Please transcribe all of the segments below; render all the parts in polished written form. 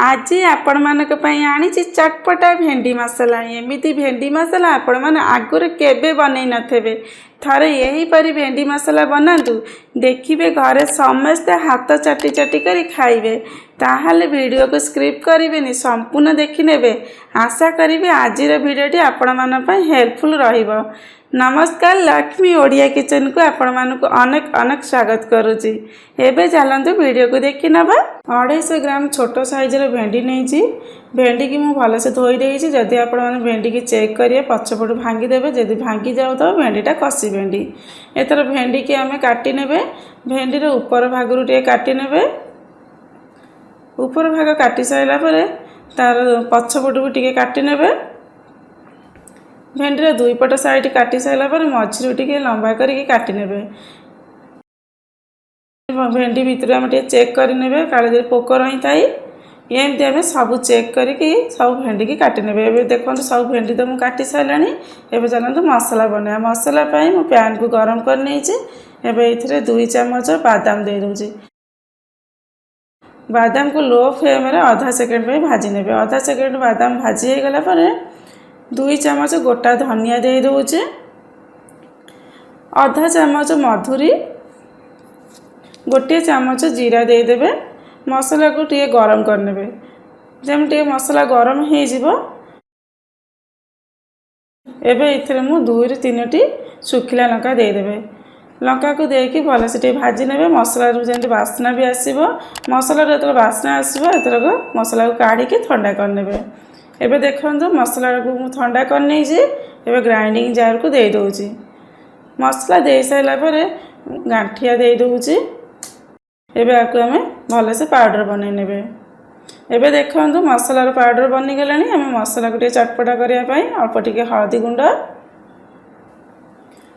आज आपण मानक पई आनिछि चटपटा भेंडी मसला। एमिति भेंडी मसला आपण माने आगुरे केबे बनै नथेबे। थरे यही परी भेंडी मसला बनातु, देखिबे घरे समस्ते हाथ चाटी चाटी करी खाइबे। ताहाले वीडियो को स्क्रिप्ट करिबेनी, संपूर्ण देखि नेबे। आशा करिबे आजिर वीडियोटी आपण मान पई हेल्पफुल रहिबो। नमस्कार, लक्ष्मी ओडिया किचन को आपण मानक अनेक अनेक स्वागत करुची। एबे चलंतु वीडियो को देखि नबा। 250 ग्राम छोटो साइजर भेंडी नहीं। भेंडी की मुझे भलसे धोई देछि। जदि आपण माने भेंडी की चेक करिए पछपटू भांगी देबे। जदि भांगी जाउ तो भेंडीटा कसी भेंडी। एतर भेंडी की आमे काटी नेबे। भेंडी रो ऊपर भागरु टे काटी नेबे। ऊपर भाग काटी साइला परे तार पछपटू टिके काटी नेबे। भेंडी दुई पट साइड काटी साइला पर मझिरु टिके लंबा करके काटी नेबे। भेंडी भितर आम चेक कर नेबे काले पोक रही थाई। एमती आम सब चेक करके सब भेंडी की काटी नेबे। एबे देखो सब भेंडी तो मुझे काटी सारानी। एबे चलते मसला बना। मसला मु पैन को गरम कर नहीं। एबे इथिरे 2 चम्मच बादाम दे दूची। बादाम को लो फ्लेम रे आधा सेकेंड पे भाजी नेबे। आधा सेकेंड बादाम भाजी हो गला पर 2 चम्मच गोटा धनिया दे दूचे। आधा चम्मच मधुरी, गोटे चम्मच जीरा दे देबे। मसला को टे गरम करने। जमी टे मसला गरम हो एबे इथिरे मु 2 ରୁ 3टी सुखिला लंका दे देबे। लंका को देकी भलसे टे भाजी नेबे। मसला रू जेंति वासना भी आसीबो। मसला रो तो वासना आसीबो एतरक मसला को काढ़ी के ठंडा कर नेबे। एबे देखंतु मसला को मु ठंडा कर नै जे। एबे ग्राइंडिंग जार को दे दोची। मसला दे साइला परे गांठिया दे दोची। एबे आकु हमें भलसे पाउडर बनै नेबे। एबे देखंतु मसलार पाउडर बनी गलानी। हमें मसला को टे चटपटा करिया पई अल्प टिके हळदी गुंड,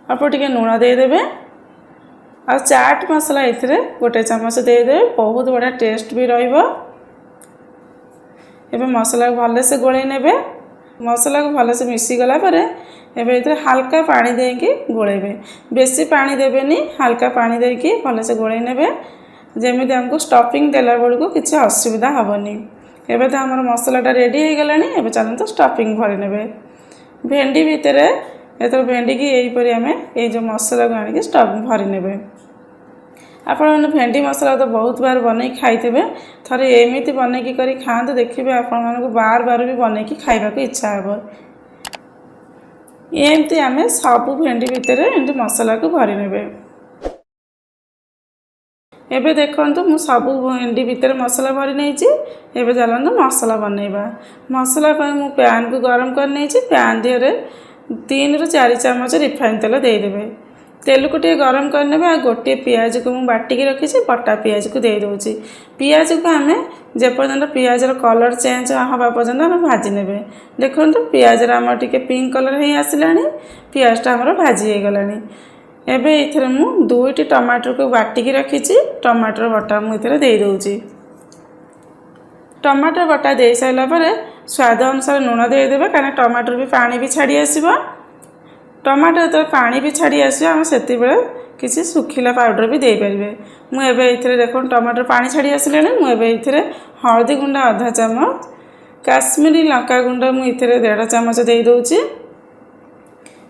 अल्प टिके लूण दे देबे। आ चाट मसला इथिरे गोटे चम्मच दे देबे। बहुत बड़ा टेस्ट भी रहिबो। एबे मसला को भलसे गोळै नेबे। मसला को भलसे मिसी गला परे एबे इथिरे हल्का पानी देके गोळैबे। बेसी पानी देबेनी, हल्का पानी देके भलसे गोळै नेबे। जेमिति हमको स्टफिंग देला बेलू किसी असुविधा हेनी। एबे तो आमर मसलाटा रेडी हो गलानी। एबे चलते स्टफिंग भरी नेबे। भेंडी भितर एतर भेंडी की यहीपरि आम ये मसला को आनिक स्टफिंग भरी नेबे। आपण भेंडी मसला तो बहुत बार बनै खाइथे। थरे एमिति बनैकी करी खाते देखिए आपण मानक बार बार भी बनैकी खाइबा को इच्छा हे। एमती आम सब भेंडी भितर एमती मसला को भरी नेबे। एबे देखंतु मु सब भेंडी भितर मसला भरी नहीं। एबे चलते मसला बनैबा। मसला पर मु पैन को गरम कर नहीं। पैन दिहरे 3 ରୁ 4 चम्मच रिफाइन तेल दे देबे। तेल को टे गरम करने। आ गोटे पियाज को मुझे बाटिकी रखी बटा पियाज को दे दूची। पियाज को आम जेपर्यंत पियाजर कलर चेंज हवा पर्यंत आम भाजी नेबे। देखो पियाजर आम टे पिंक कलर हो आसला। पियाजटा आमर भाजी हो गलानी। एबे इथरे मु 2टी टमाटर को बाटिकी रखी। टमाटर बटा मुझे दे दूची। टमाटर बटा दे साइला परे स्वाद अनुसार लूण दे देबे। कारण टमाटर भी पानी भी छाड़ी आसीबो। टमाटर तो पानी भी छाड़ी आस से किसी सुखिला पाउडर भी दे पारे। मुझे ये देखो टमाटर पानी छाड़ी आसले। मुझे हळदी गुंड आधा चम्मच, काश्मीरी लंका गुंड मुझे 1.5 चम्मच दे दूची।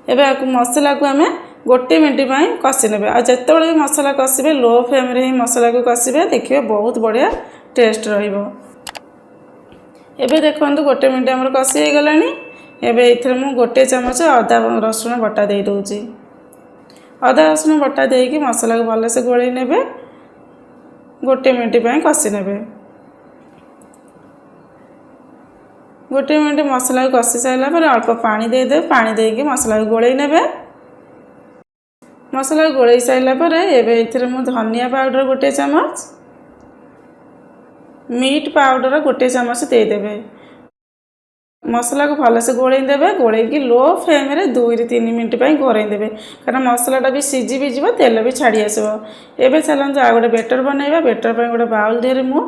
एवं मसला को आम गोटे मिनट कषि ने। आते भी मसला कषिबे लो फ्लेम रे ही मसला को कषिबे। देखिए बहुत बढ़िया टेस्ट रहिबो। एबे देखंतु गोटे मिनट आमर कषि हो गलानी। एबे इथरे मु गोटे चम्मच अदा रसुण बटा दे दूची। अदा रसुण बटा देकी मसला को भलसे गोळै नेबे। गोटे मिनट कषि नेबे। गोटे मिनट मसला को कषि साइला पर अल्प पानी दे दे। पानी देकी मसला को गोळै नेबे। मसला को गोळै साइला पर एबे इथरे मु धनिया पाउडर गोटे चम्मच, मीट पाउडर गोटे चम्मच दे देबे। मसला को भलसे गोळै देबे। गोळैकी लो फ्लेम रे 2 ରୁ 3 मिनट घोरै देबे। कारण मसलाटा भी सीझी भी जीव, तेल भी छाड़ी आसो। एबे चलते आ गोटे बेटर बनैबा। बेटर पर गोटे बाउल देहरे मु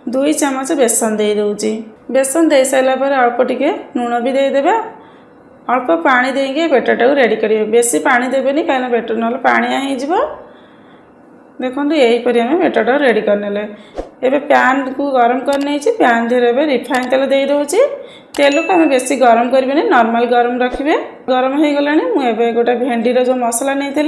2 चम्मच बेसन दे दूची। बेसन दे साइला पर अल्प टिके लूण भी दे देबे। अल्प पानी देके बेटरटा को रेडी करिवे। बेसी पानी देबेनी कारण बेटर न पानिया हो जिवो। देखो यहीपरि आम बेटरटा रेडी करने। एबे पैन को गरम कर नहीं पैन धीरे रिफाइन तेल दे दूँगी। तेल को आम बेसी गरम करें नॉर्मल गरम रखिए। गरम हो गला मुझे गोटे भेंडीर जो मसला नहीं थे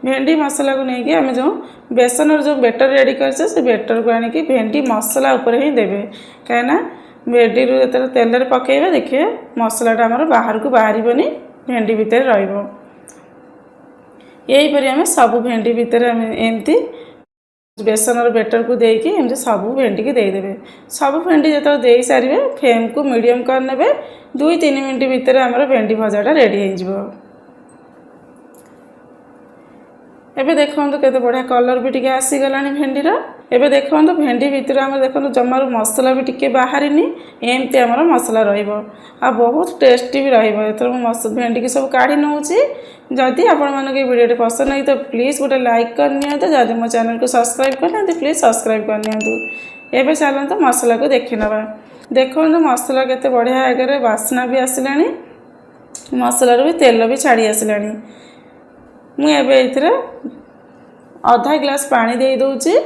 भेंडी मसला को लेकिन आम जो बेसन जो बेटर रेडी कर से बेटर को आनिकी भेंडी मसला उपर ही देवे कहीं भेंडी जो तेल पकईबा देखिए मसलाटा आमर बाहर को बाहरनी भेंडी भितर रही। यहीपरि आम सब भेंडी भितर एमती बेसन बेटर को देकी एमती सब भेंडी की देदेवे। सब भेंडी जो दे सारे फ्लेम को मीडियम करने 2-3 मिनट भितर आमर भेंडी भजाटा रेडी हो। एबे देखो केते बढ़िया कलर भी टिके आसीगला भेंडीर। एबे देखो भेंडी भितर आम देखो जमार मसला भी टिके बाहरनी एमती आमर मसला रहिबो आ बहुत टेस्टी भी रहिबो। एथर भेंडी की सब काढ़ी नौची। जदि आपण मानक वीडियो पसंद नहीं तो प्लीज़ गोटे लाइक करनी। जदि मो चैनल को सब्सक्राइब करना प्लीज़ सब्सक्राइब करनी। एबे चलते मसला को देखि नबा। देखो मसला केते बढ़िया आगे बास्ना भी आसलानी मसलार भी तेल भी छाड़ी आसलानी। मुझे आधा ग्लास पानी दे दूची।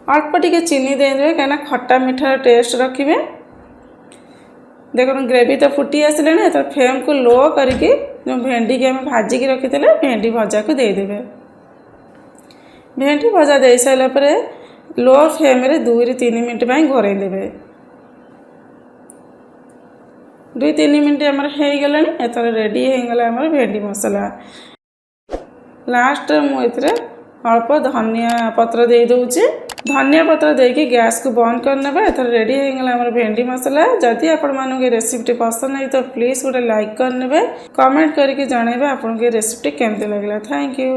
अल्प टिके चीनी देदेवे कहीं खट्टा मीठा टेस्ट रखिए। देखो ग्रेवी तो फुटी आसला तो फ्लेम को लो करके जो भेंडी की आम भाजिकी रखी थे भेंडी भजा को देदेवे। भेंडी भजा दे सारापर लो फ्लेम 2-3 मिनट घोरई देवे। 2-3 मिनट आमर हो गला एथर रेडी होगला आमर भेंडी मसला। लास्ट मुझे अल्प धनिया पत्र दे दूची। धनिया पत्र देकी गैस को बंद करने। एथर रेडी होगला आमर भेंडी मसला। जदि आपण मानक रेसिपी पसंद नहीं तो प्लीज़ गोटे लाइक करने कमेंट करके जनइबे आपन के रेसिपी केमती लगला। Thank you.